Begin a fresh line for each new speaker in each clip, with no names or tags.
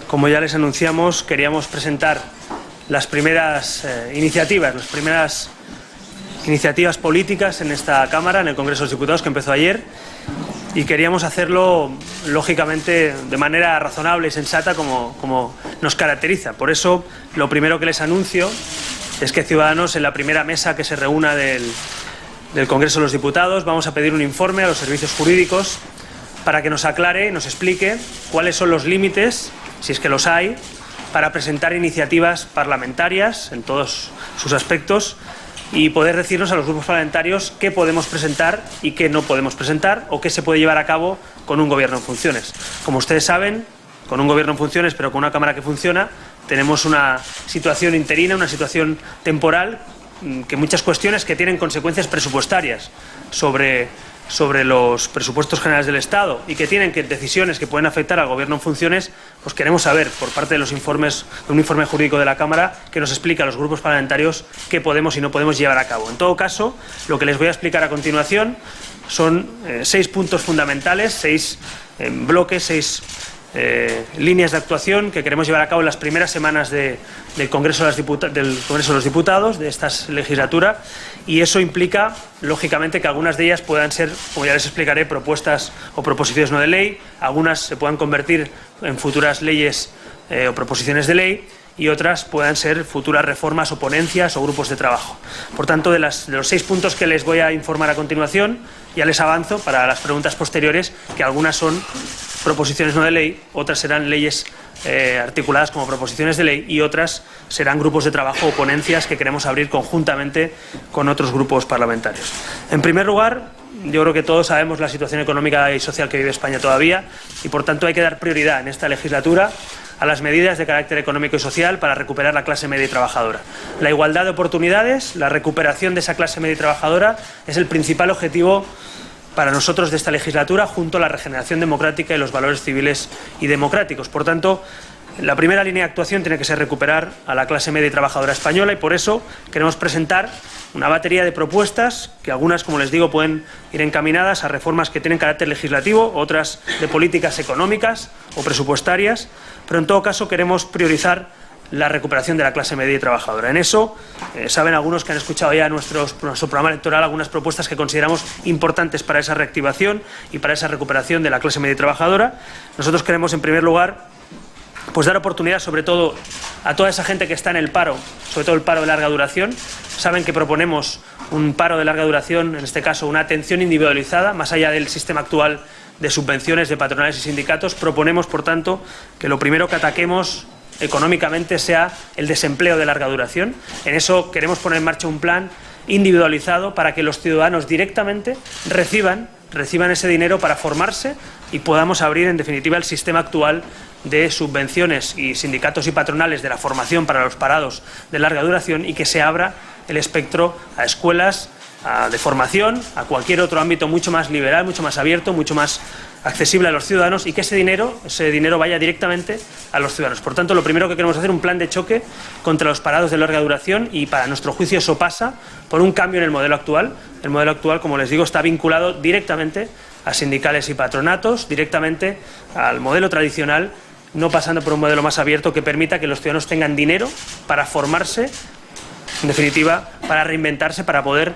como ya les anunciamos, queríamos presentar las primeras iniciativas políticas en esta Cámara, en el Congreso de los Diputados, que empezó ayer, y queríamos hacerlo, lógicamente, de manera razonable y sensata, como nos caracteriza. Por eso, lo primero que les anuncio es que Ciudadanos, en la primera mesa que se reúna del Congreso de los Diputados, vamos a pedir un informe a los servicios jurídicos para que nos aclare, nos explique cuáles son los límites, si es que los hay, para presentar iniciativas parlamentarias en todos sus aspectos y poder decirnos a los grupos parlamentarios qué podemos presentar y qué no podemos presentar o qué se puede llevar a cabo con un gobierno en funciones. Como ustedes saben, con un gobierno en funciones, pero con una Cámara que funciona, tenemos una situación interina, una situación temporal, que muchas cuestiones que tienen consecuencias presupuestarias sobre los presupuestos generales del Estado y que tienen decisiones que pueden afectar al Gobierno en funciones, pues queremos saber, por parte de un informe jurídico de la Cámara, que nos explica a los grupos parlamentarios qué podemos y no podemos llevar a cabo. En todo caso, lo que les voy a explicar a continuación son 6 puntos fundamentales, 6 bloques, 6 líneas de actuación que queremos llevar a cabo en las primeras semanas del Congreso de los Diputados de esta legislatura, y eso implica, lógicamente, que algunas de ellas puedan ser, como ya les explicaré, propuestas o proposiciones no de ley, algunas se puedan convertir en futuras leyes o proposiciones de ley, y otras puedan ser futuras reformas o ponencias o grupos de trabajo. Por tanto, de los 6 puntos que les voy a informar a continuación, ya les avanzo para las preguntas posteriores que algunas son proposiciones no de ley, otras serán leyes articuladas como proposiciones de ley y otras serán grupos de trabajo o ponencias que queremos abrir conjuntamente con otros grupos parlamentarios. En primer lugar, yo creo que todos sabemos la situación económica y social que vive España todavía y, por tanto, hay que dar prioridad en esta legislatura a las medidas de carácter económico y social para recuperar la clase media y trabajadora. La igualdad de oportunidades, la recuperación de esa clase media y trabajadora es el principal objetivo para nosotros de esta legislatura, junto a la regeneración democrática y los valores civiles y democráticos. Por tanto, la primera línea de actuación tiene que ser recuperar a la clase media y trabajadora española, y por eso queremos presentar una batería de propuestas que algunas, como les digo, pueden ir encaminadas a reformas que tienen carácter legislativo, otras de políticas económicas o presupuestarias, pero en todo caso queremos priorizar la recuperación de la clase media y trabajadora. En eso, saben algunos que han escuchado ya nuestro programa electoral algunas propuestas que consideramos importantes para esa reactivación y para esa recuperación de la clase media y trabajadora. Nosotros queremos, en primer lugar, pues dar oportunidad sobre todo a toda esa gente que está en el paro, sobre todo el paro de larga duración. Saben que proponemos un paro de larga duración, en este caso una atención individualizada, más allá del sistema actual de subvenciones de patronales y sindicatos. Proponemos, por tanto, que lo primero que ataquemos económicamente sea el desempleo de larga duración. En eso queremos poner en marcha un plan individualizado para que los ciudadanos directamente reciban ese dinero para formarse y podamos abrir, en definitiva, el sistema actual de subvenciones y sindicatos y patronales de la formación para los parados de larga duración, y que se abra el espectro a escuelas de formación, a cualquier otro ámbito mucho más liberal, mucho más abierto, mucho más accesible a los ciudadanos, y que ese dinero vaya directamente a los ciudadanos. Por tanto, lo primero que queremos hacer es un plan de choque contra los parados de larga duración, y para nuestro juicio eso pasa por un cambio en el modelo actual. El modelo actual, como les digo, está vinculado directamente a sindicales y patronatos, directamente al modelo tradicional, no pasando por un modelo más abierto que permita que los ciudadanos tengan dinero para formarse, en definitiva, para reinventarse, para poder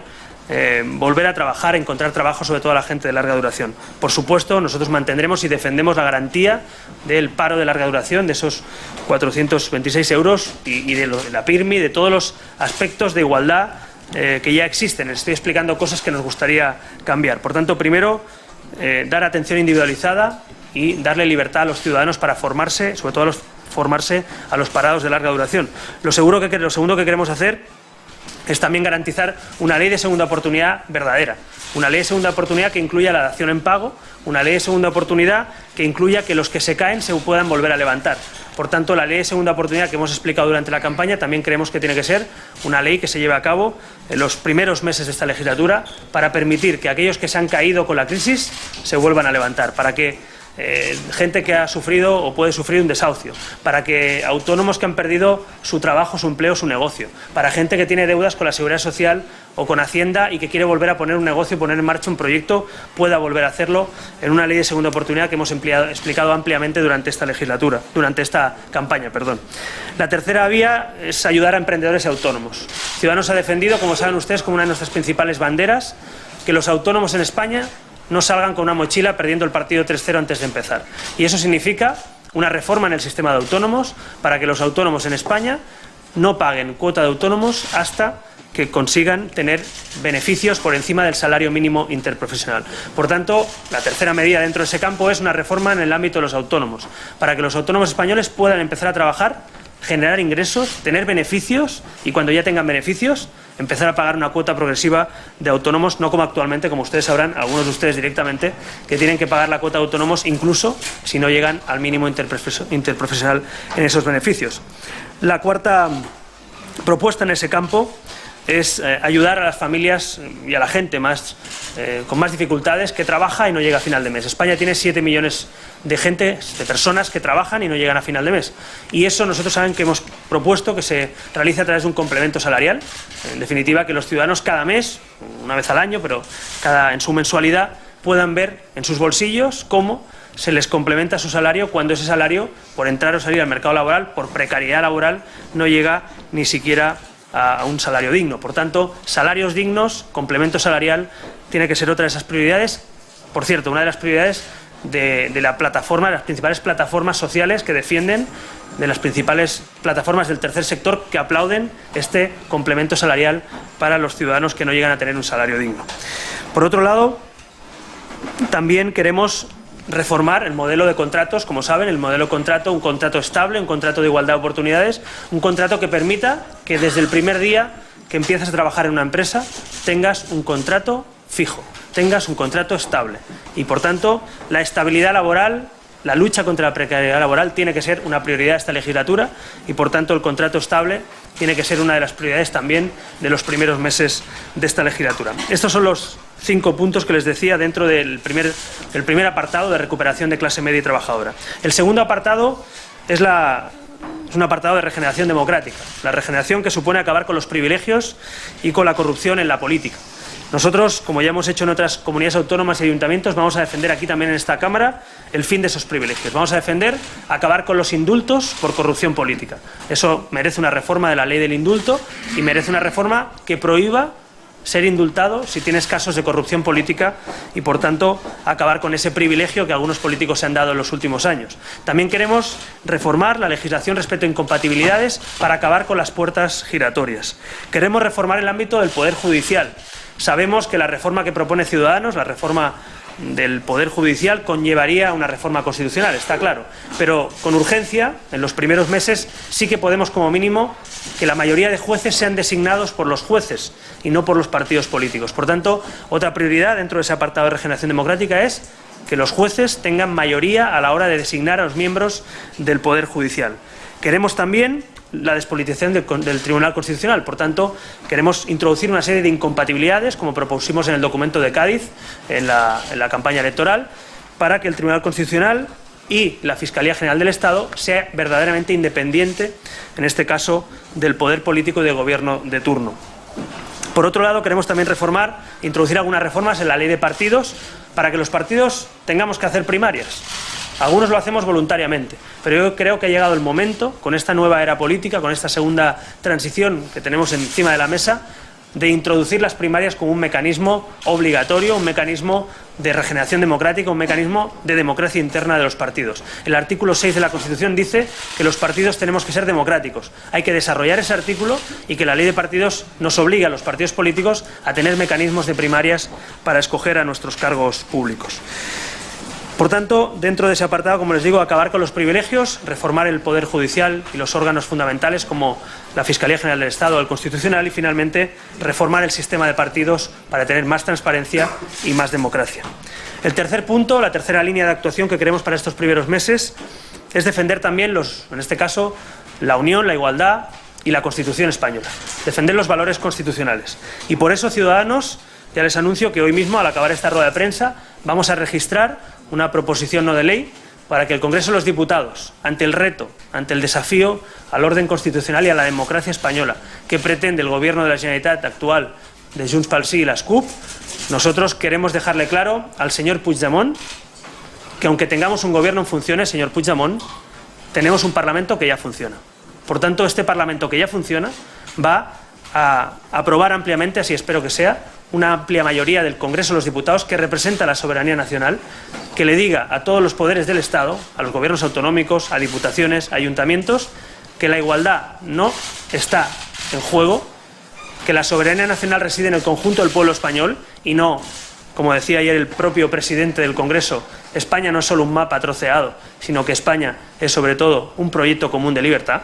volver a trabajar, encontrar trabajo, sobre todo a la gente de larga duración. Por supuesto, nosotros mantendremos y defendemos la garantía del paro de larga duración, de esos 426 euros y de la PIRMI, de todos los aspectos de igualdad que ya existen. Les estoy explicando cosas que nos gustaría cambiar. Por tanto, primero, dar atención individualizada y darle libertad a los ciudadanos para formarse, sobre todo formarse a los parados de larga duración. Lo segundo que queremos hacer es también garantizar una ley de segunda oportunidad verdadera, una ley de segunda oportunidad que incluya la dación en pago, una ley de segunda oportunidad que incluya que los que se caen se puedan volver a levantar. Por tanto, la ley de segunda oportunidad que hemos explicado durante la campaña también creemos que tiene que ser una ley que se lleve a cabo en los primeros meses de esta legislatura, para permitir que aquellos que se han caído con la crisis se vuelvan a levantar, para que gente que ha sufrido o puede sufrir un desahucio, para que autónomos que han perdido su trabajo, su empleo, su negocio, para gente que tiene deudas con la Seguridad Social o con Hacienda y que quiere volver a poner un negocio, poner en marcha un proyecto, pueda volver a hacerlo en una ley de segunda oportunidad que hemos explicado ampliamente durante esta legislatura, durante esta campaña, perdón. La tercera vía es ayudar a emprendedores y autónomos. Ciudadanos ha defendido, como saben ustedes, como una de nuestras principales banderas, que los autónomos en España no salgan con una mochila perdiendo el partido 3-0 antes de empezar. Y eso significa una reforma en el sistema de autónomos para que los autónomos en España no paguen cuota de autónomos hasta que consigan tener beneficios por encima del salario mínimo interprofesional. Por tanto, la tercera medida dentro de ese campo es una reforma en el ámbito de los autónomos, para que los autónomos españoles puedan empezar a trabajar, generar ingresos, tener beneficios y cuando ya tengan beneficios empezar a pagar una cuota progresiva de autónomos, no como actualmente, como ustedes sabrán, algunos de ustedes directamente, que tienen que pagar la cuota de autónomos incluso si no llegan al mínimo interprofesional en esos beneficios. La cuarta propuesta en ese campo es ayudar a las familias y a la gente con más dificultades que trabaja y no llega a final de mes. España tiene 7 millones de personas que trabajan y no llegan a final de mes. Y eso nosotros saben que hemos propuesto que se realice a través de un complemento salarial. En definitiva, que los ciudadanos cada mes, una vez al año, pero en su mensualidad, puedan ver en sus bolsillos cómo se les complementa su salario cuando ese salario, por entrar o salir al mercado laboral, por precariedad laboral, no llega ni siquiera a un salario digno. Por tanto, salarios dignos, complemento salarial, tiene que ser otra de esas prioridades. Por cierto, una de las prioridades de la plataforma, de las principales plataformas sociales que defienden, de las principales plataformas del tercer sector que aplauden este complemento salarial para los ciudadanos que no llegan a tener un salario digno. Por otro lado, también queremos reformar el modelo de contratos, como saben, el modelo de contrato, un contrato estable, un contrato de igualdad de oportunidades, un contrato que permita que desde el primer día que empiezas a trabajar en una empresa tengas un contrato fijo, tengas un contrato estable y, por tanto, la estabilidad laboral, la lucha contra la precariedad laboral tiene que ser una prioridad de esta legislatura y, por tanto, el contrato estable tiene que ser una de las prioridades también de los primeros meses de esta legislatura. Estos son los 5 puntos que les decía dentro del primer apartado de recuperación de clase media y trabajadora. El segundo apartado es un apartado de regeneración democrática, la regeneración que supone acabar con los privilegios y con la corrupción en la política. Nosotros, como ya hemos hecho en otras comunidades autónomas y ayuntamientos, vamos a defender aquí también en esta Cámara el fin de esos privilegios. Vamos a defender acabar con los indultos por corrupción política. Eso merece una reforma de la ley del indulto y merece una reforma que prohíba ser indultado si tienes casos de corrupción política y, por tanto, acabar con ese privilegio que algunos políticos se han dado en los últimos años. También queremos reformar la legislación respecto a incompatibilidades para acabar con las puertas giratorias. Queremos reformar el ámbito del Poder Judicial. Sabemos que la reforma que propone Ciudadanos, la reforma del Poder Judicial, conllevaría una reforma constitucional, está claro, pero con urgencia, en los primeros meses, sí que podemos, como mínimo, que la mayoría de jueces sean designados por los jueces y no por los partidos políticos. Por tanto, otra prioridad dentro de ese apartado de regeneración democrática es que los jueces tengan mayoría a la hora de designar a los miembros del Poder Judicial. Queremos también la despolitización del Tribunal Constitucional. Por tanto, queremos introducir una serie de incompatibilidades, como propusimos en el documento de Cádiz, en la campaña electoral, para que el Tribunal Constitucional y la Fiscalía General del Estado sea verdaderamente independiente, en este caso, del poder político y de gobierno de turno. Por otro lado, queremos también introducir algunas reformas en la ley de partidos, para que los partidos tengamos que hacer primarias. Algunos lo hacemos voluntariamente, pero yo creo que ha llegado el momento, con esta nueva era política, con esta segunda transición que tenemos encima de la mesa, de introducir las primarias como un mecanismo obligatorio, un mecanismo de regeneración democrática, un mecanismo de democracia interna de los partidos. El artículo 6 de la Constitución dice que los partidos tenemos que ser democráticos. Hay que desarrollar ese artículo y que la ley de partidos nos obliga a los partidos políticos a tener mecanismos de primarias para escoger a nuestros cargos públicos. Por tanto, dentro de ese apartado, como les digo, acabar con los privilegios, reformar el Poder Judicial y los órganos fundamentales como la Fiscalía General del Estado o el Constitucional y, finalmente, reformar el sistema de partidos para tener más transparencia y más democracia. El tercer punto, la tercera línea de actuación que queremos para estos primeros meses es defender también, en este caso, la unión, la igualdad y la Constitución española. Defender los valores constitucionales. Y por eso, Ciudadanos, ya les anuncio que hoy mismo, al acabar esta rueda de prensa, vamos a registrar una proposición no de ley para que el Congreso de los Diputados, ante el reto, ante el desafío al orden constitucional y a la democracia española que pretende el Gobierno de la Generalitat actual de Junts pel Sí y las CUP, nosotros queremos dejarle claro al señor Puigdemont que aunque tengamos un gobierno en funciones, señor Puigdemont, tenemos un Parlamento que ya funciona. Por tanto, este Parlamento que ya funciona va a aprobar ampliamente, así espero que sea, una amplia mayoría del Congreso de los Diputados que representa la soberanía nacional, que le diga a todos los poderes del Estado, a los gobiernos autonómicos, a diputaciones, a ayuntamientos, que la igualdad no está en juego, que la soberanía nacional reside en el conjunto del pueblo español y no, como decía ayer el propio presidente del Congreso, España no es solo un mapa troceado, sino que España es sobre todo un proyecto común de libertad.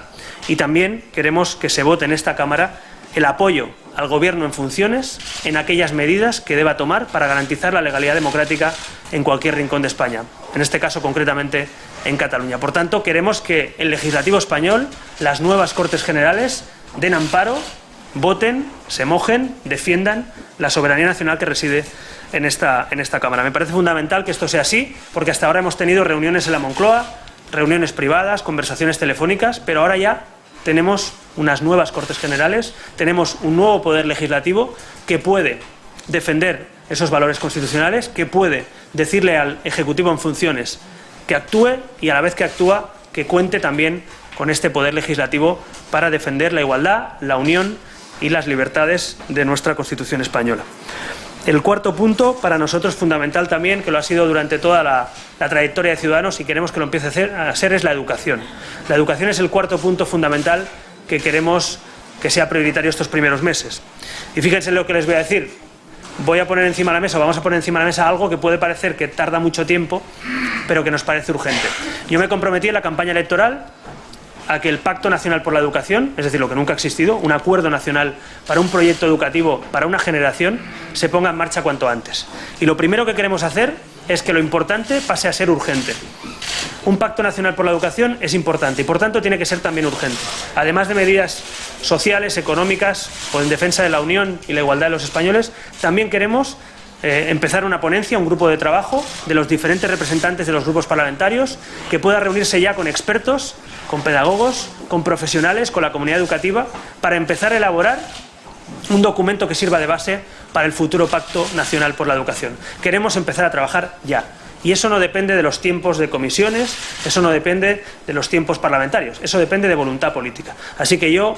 Y también queremos que se vote en esta Cámara el apoyo al Gobierno en funciones en aquellas medidas que deba tomar para garantizar la legalidad democrática en cualquier rincón de España, en este caso concretamente en Cataluña. Por tanto, queremos que el legislativo español, las nuevas Cortes Generales, den amparo, voten, se mojen, defiendan la soberanía nacional que reside en esta Cámara. Me parece fundamental que esto sea así, porque hasta ahora hemos tenido reuniones en la Moncloa, reuniones privadas, conversaciones telefónicas, pero ahora ya tenemos unas nuevas Cortes Generales, tenemos un nuevo poder legislativo que puede defender esos valores constitucionales, que puede decirle al Ejecutivo en funciones que actúe y a la vez que actúa que cuente también con este poder legislativo para defender la igualdad, la unión y las libertades de nuestra Constitución española. El cuarto punto, para nosotros fundamental también, que lo ha sido durante toda la trayectoria de Ciudadanos y queremos que lo empiece a ser, es la educación. La educación es el cuarto punto fundamental que queremos que sea prioritario estos primeros meses. Y fíjense en lo que les voy a decir. Voy a poner encima de la mesa, vamos a poner encima de la mesa algo que puede parecer que tarda mucho tiempo, pero que nos parece urgente. Yo me comprometí en la campaña electoral a que el Pacto Nacional por la Educación, es decir, lo que nunca ha existido, un acuerdo nacional para un proyecto educativo para una generación, se ponga en marcha cuanto antes. Y lo primero que queremos hacer es que lo importante pase a ser urgente. Un Pacto Nacional por la Educación es importante y, por tanto, tiene que ser también urgente. Además de medidas sociales, económicas o en defensa de la unión y la igualdad de los españoles, también queremos empezar una ponencia, un grupo de trabajo de los diferentes representantes de los grupos parlamentarios que pueda reunirse ya con expertos, con pedagogos, con profesionales, con la comunidad educativa, para empezar a elaborar un documento que sirva de base para el futuro Pacto Nacional por la Educación. Queremos empezar a trabajar ya. Y eso no depende de los tiempos de comisiones, eso no depende de los tiempos parlamentarios, eso depende de voluntad política. Así que yo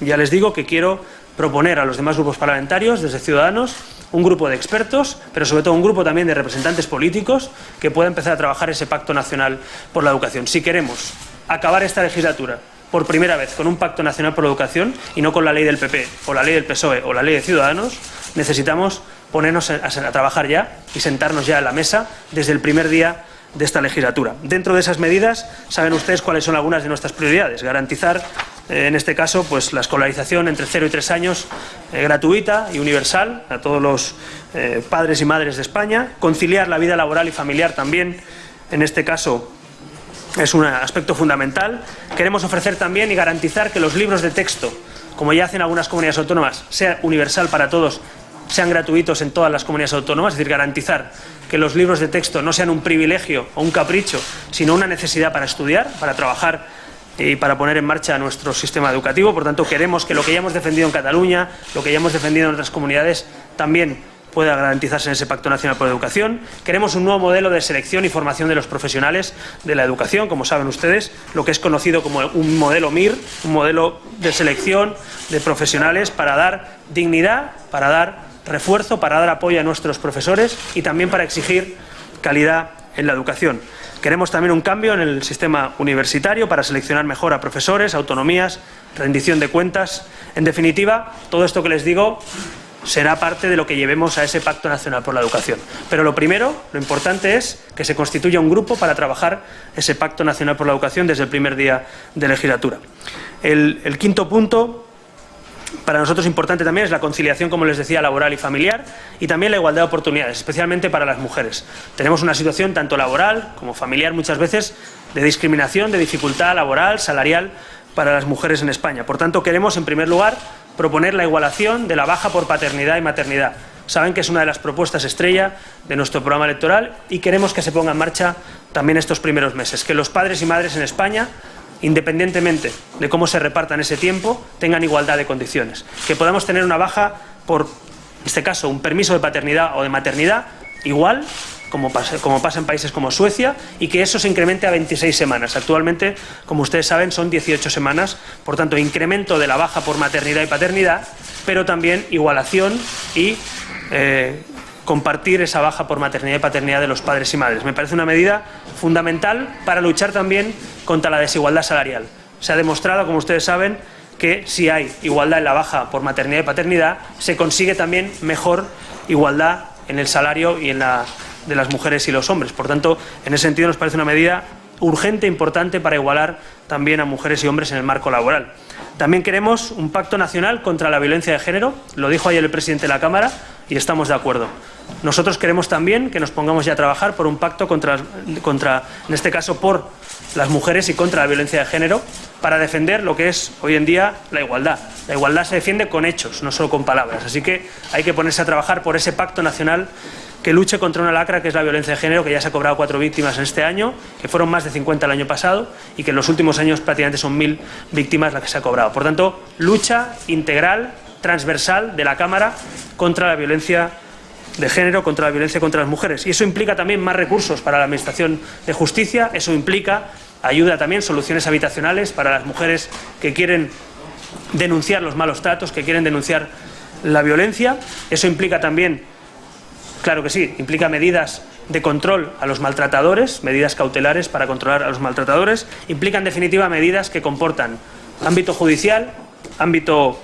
ya les digo que quiero proponer a los demás grupos parlamentarios, desde Ciudadanos, un grupo de expertos, pero sobre todo un grupo también de representantes políticos que pueda empezar a trabajar ese Pacto Nacional por la Educación. Si queremos acabar esta legislatura por primera vez con un Pacto Nacional por la Educación y no con la ley del PP o la ley del PSOE o la ley de Ciudadanos, necesitamos ponernos a trabajar ya y sentarnos ya en la mesa desde el primer día de esta legislatura. Dentro de esas medidas, saben ustedes cuáles son algunas de nuestras prioridades. Garantizar, en este caso, pues la escolarización entre 0 y 3 años gratuita y universal a todos los padres y madres de España. Conciliar la vida laboral y familiar también, en este caso, es un aspecto fundamental. Queremos ofrecer también y garantizar que los libros de texto, como ya hacen algunas comunidades autónomas, sea universal para todos, sean gratuitos en todas las comunidades autónomas, es decir, garantizar que los libros de texto no sean un privilegio o un capricho, sino una necesidad para estudiar, para trabajar y para poner en marcha nuestro sistema educativo. Por tanto, queremos que lo que ya hemos defendido en Cataluña, lo que ya hemos defendido en otras comunidades, también pueda garantizarse en ese Pacto Nacional por la Educación. Queremos un nuevo modelo de selección y formación de los profesionales de la educación, como saben ustedes, lo que es conocido como un modelo MIR, un modelo de selección de profesionales para dar dignidad, para dar refuerzo, para dar apoyo a nuestros profesores y también para exigir calidad en la educación. Queremos también un cambio en el sistema universitario para seleccionar mejor a profesores, autonomías, rendición de cuentas. En definitiva, todo esto que les digo será parte de lo que llevemos a ese Pacto Nacional por la Educación. Pero lo primero, lo importante es que se constituya un grupo para trabajar ese Pacto Nacional por la Educación desde el primer día de legislatura. El quinto punto, para nosotros importante también, es la conciliación, como les decía, laboral y familiar, y también la igualdad de oportunidades, especialmente para las mujeres. Tenemos una situación tanto laboral como familiar muchas veces de discriminación, de dificultad laboral, salarial para las mujeres en España. Por tanto, queremos, en primer lugar, proponer la igualación de la baja por paternidad y maternidad. saben que es una de las propuestas estrella de nuestro programa electoral y queremos que se ponga en marcha también estos primeros meses, que los padres y madres en España, independientemente de cómo se repartan ese tiempo, tengan igualdad de condiciones, que podamos tener una baja por, en este caso, un permiso de paternidad o de maternidad igual, como pasa en países como Suecia, y que eso se incremente a 26 semanas. Actualmente, como ustedes saben, son 18 semanas, por tanto, incremento de la baja por maternidad y paternidad, pero también igualación y compartir esa baja por maternidad y paternidad de los padres y madres. Me parece una medida fundamental para luchar también contra la desigualdad salarial. Se ha demostrado, como ustedes saben, que si hay igualdad en la baja por maternidad y paternidad, se consigue también mejor igualdad en el salario y en la de las mujeres y los hombres. Por tanto, en ese sentido nos parece una medida urgente e importante para igualar también a mujeres y hombres en el marco laboral. También queremos un pacto nacional contra la violencia de género, lo dijo ayer el presidente de la Cámara y estamos de acuerdo. Nosotros queremos también que nos pongamos ya a trabajar por un pacto contra, en este caso, por las mujeres y contra la violencia de género, para defender lo que es hoy en día la igualdad. La igualdad se defiende con hechos, no solo con palabras. Así que hay que ponerse a trabajar por ese pacto nacional que luche contra una lacra que es la violencia de género, que ya se ha cobrado 4 víctimas en este año, que fueron más de 50 el año pasado y que en los últimos años prácticamente son 1000 víctimas las que se ha cobrado. Por tanto, lucha integral, transversal de la Cámara contra la violencia de género, contra la violencia contra las mujeres. Y eso implica también más recursos para la Administración de Justicia, eso implica ayuda también, soluciones habitacionales para las mujeres que quieren denunciar los malos tratos, que quieren denunciar la violencia. Eso implica también, claro que sí, implica medidas de control a los maltratadores, medidas cautelares para controlar a los maltratadores, implica en definitiva medidas que comportan ámbito judicial, ámbito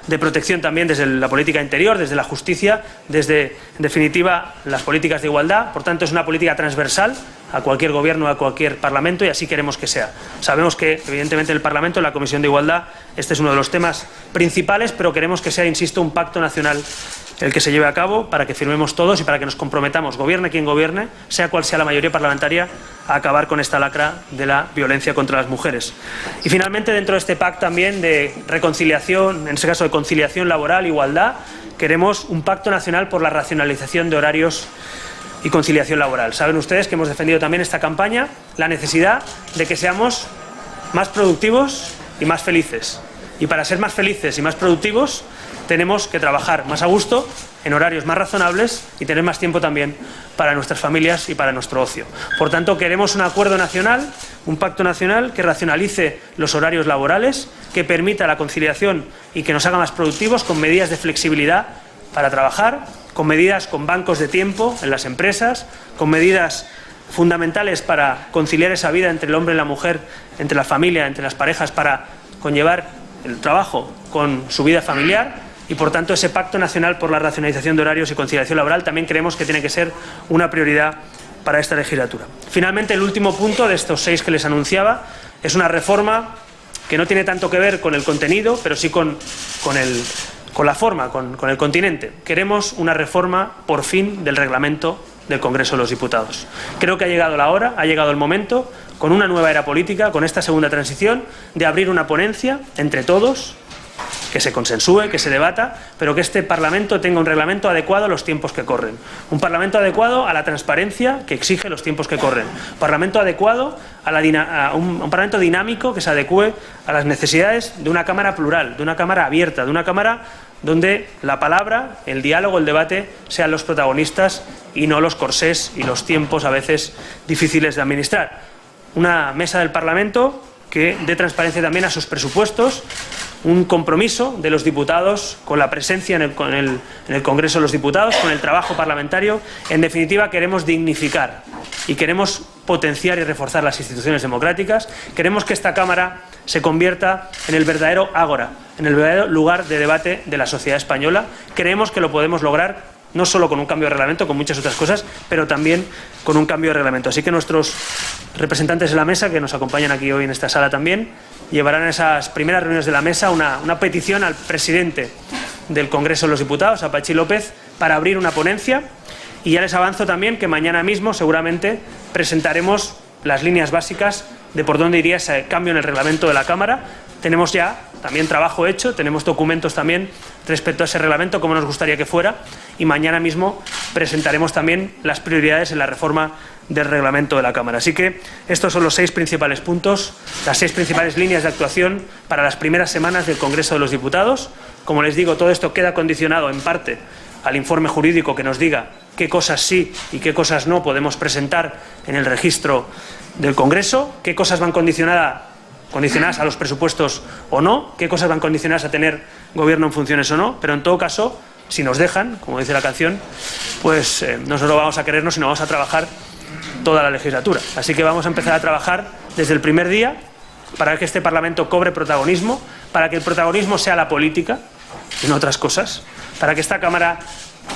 de protección también desde la política interior, desde la justicia, desde, en definitiva, las políticas de igualdad. Por tanto, es una política transversal a cualquier gobierno, a cualquier parlamento, y así queremos que sea. Sabemos que, evidentemente, en el Parlamento, en la Comisión de Igualdad, este es uno de los temas principales, pero queremos que sea, insisto, un pacto nacional el que se lleve a cabo para que firmemos todos y para que nos comprometamos, gobierne quien gobierne, sea cual sea la mayoría parlamentaria, a acabar con esta lacra de la violencia contra las mujeres. Y finalmente, dentro de este pacto también de reconciliación, en este caso de conciliación laboral, igualdad, queremos un pacto nacional por la racionalización de horarios y conciliación laboral. Saben ustedes que hemos defendido también esta campaña la necesidad de que seamos más productivos y más felices. Y para ser más felices y más productivos tenemos que trabajar más a gusto, en horarios más razonables y tener más tiempo también para nuestras familias y para nuestro ocio. Por tanto, queremos un acuerdo nacional, un pacto nacional que racionalice los horarios laborales, que permita la conciliación y que nos haga más productivos con medidas de flexibilidad para trabajar, con medidas con bancos de tiempo en las empresas, con medidas fundamentales para conciliar esa vida entre el hombre y la mujer, entre la familia, entre las parejas, para conllevar el trabajo con su vida familiar. Y, por tanto, ese pacto nacional por la racionalización de horarios y conciliación laboral también creemos que tiene que ser una prioridad para esta legislatura. Finalmente, el último punto de estos 6 que les anunciaba es una reforma que no tiene tanto que ver con el contenido, pero sí con la forma, con el continente. Queremos una reforma, por fin, del reglamento del Congreso de los Diputados. Creo que ha llegado la hora, ha llegado el momento, con una nueva era política, con esta segunda transición, de abrir una ponencia entre todos, que se consensúe, que se debata, pero que este Parlamento tenga un reglamento adecuado a los tiempos que corren. Un Parlamento adecuado a la transparencia que exige los tiempos que corren. Un Parlamento adecuado a un Parlamento dinámico que se adecúe a las necesidades de una Cámara plural, de una Cámara abierta, de una Cámara donde la palabra, el diálogo, el debate sean los protagonistas y no los corsés y los tiempos a veces difíciles de administrar. Una mesa del Parlamento que dé transparencia también a sus presupuestos, un compromiso de los diputados con la presencia en el Congreso de los Diputados, con el trabajo parlamentario. En definitiva, queremos dignificar y queremos potenciar y reforzar las instituciones democráticas. Queremos que esta Cámara se convierta en el verdadero ágora, en el verdadero lugar de debate de la sociedad española. Creemos que lo podemos lograr no solo con un cambio de reglamento, con muchas otras cosas, pero también con un cambio de reglamento. Así que nuestros representantes de la mesa, que nos acompañan aquí hoy en esta sala también, llevarán a esas primeras reuniones de la mesa una petición al presidente del Congreso de los Diputados, a Patxi López, para abrir una ponencia. Y ya les avanzo también que mañana mismo seguramente presentaremos las líneas básicas de por dónde iría ese cambio en el reglamento de la Cámara. Tenemos ya también trabajo hecho, tenemos documentos también respecto a ese reglamento, cómo nos gustaría que fuera, y mañana mismo presentaremos también las prioridades en la reforma del reglamento de la Cámara. Así que estos son los 6 principales puntos, las 6 principales líneas de actuación para las primeras semanas del Congreso de los Diputados. Como les digo, todo esto queda condicionado en parte al informe jurídico que nos diga qué cosas sí y qué cosas no podemos presentar en el registro del Congreso, qué cosas van condicionadas a los presupuestos o no, qué cosas van condicionadas a tener gobierno en funciones o no, pero en todo caso, si nos dejan, como dice la canción, pues no solo vamos a querernos, sino vamos a trabajar toda la legislatura. Así que vamos a empezar a trabajar desde el primer día para que este Parlamento cobre protagonismo, para que el protagonismo sea la política y no otras cosas, para que esta Cámara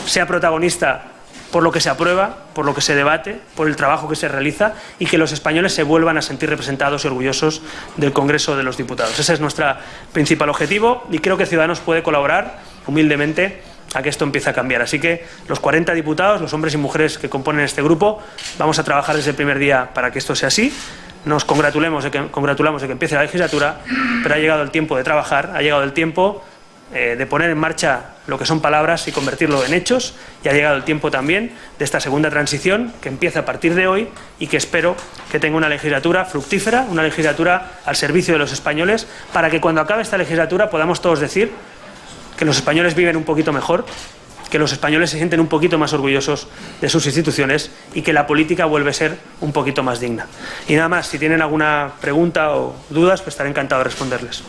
sea protagonista por lo que se aprueba, por lo que se debate, por el trabajo que se realiza, y que los españoles se vuelvan a sentir representados y orgullosos del Congreso de los Diputados. Ese es nuestro principal objetivo y creo que Ciudadanos puede colaborar humildemente a que esto empiece a cambiar. Así que los 40 diputados, los hombres y mujeres que componen este grupo, vamos a trabajar desde el primer día para que esto sea así. Nos congratulamos de que empiece la legislatura, pero ha llegado el tiempo de trabajar, ha llegado el tiempo de poner en marcha lo que son palabras y convertirlo en hechos, y ha llegado el tiempo también de esta segunda transición que empieza a partir de hoy y que espero que tenga una legislatura fructífera, una legislatura al servicio de los españoles, para que cuando acabe esta legislatura podamos todos decir que los españoles viven un poquito mejor, que los españoles se sienten un poquito más orgullosos de sus instituciones y que la política vuelve a ser un poquito más digna. Y nada más, si tienen alguna pregunta o dudas, pues estaré encantado de responderles.